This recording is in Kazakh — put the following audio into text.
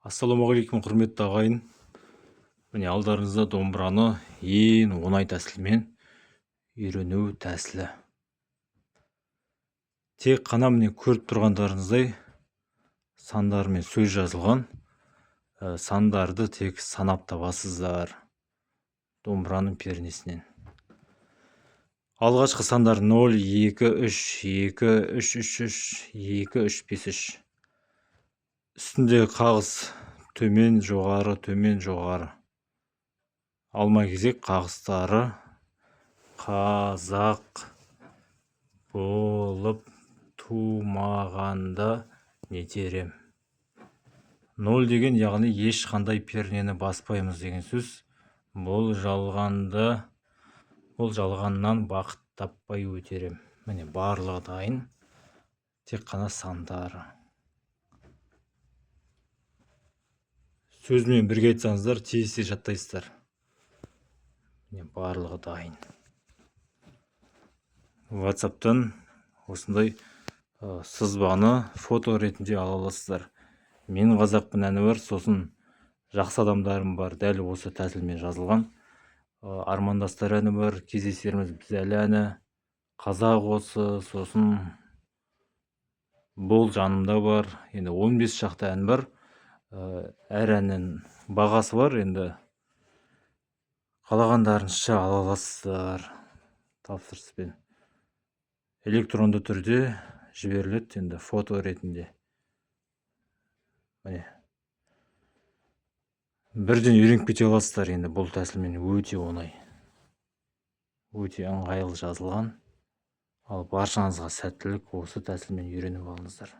Ассалаумағалейкум, құрметті ағайын. Міне алдарыңызда домбыраны ең оңай тәсілмен үйрену тәсілі. Тек қана міне көріп тұрғандарыңыздай сандармен сөз жазылған. Сандарды тек санап табасыздар домбыраның пернесінен. Алғашқы сандар 0, 2, 3, 2, 3, 3, 3, 2, 3, 5, 3. Үстінде қағыз төмен, жоғары, төмен, жоғары. Алма кезек қағыстары қазақ болып тумағанда нетерем. 0 деген яғни ешқандай пернені баспаймыз деген сөз. Бұл жалғаннан бақыт таппай өтерем. Міне барлығы дайын. Тек қана сандары. Сөзмен бірге айтсаңыздар, тез жаттайсыздар. Міне барлығы дайын. WhatsApp-тан осындай сызбаны фото ретінде ала аласыздар. Мен қазақпын әні бар, сосын жақсы адамдарым бар, дәл осы тәсілмен жазылған. Армандастар әні бар, кездесерміз біз әлі әні, қазақ осы, сосын бұл жанымда бар. Енді 15 шақты ән бар. Әр әннің бағасы бар. Енді қалағандарыңызша ала аласыздар тапсырыспен. Электронды түрде жіберіледі, енді фото ретінде. Міне. Бірден үйреніп кете аласыздар. Енді бұл тәсілмен өте оңай. Өте ыңғайлы жазылған. Ал баршаңызға сәттілік, осы тәсілмен үйреніп алыңыздар.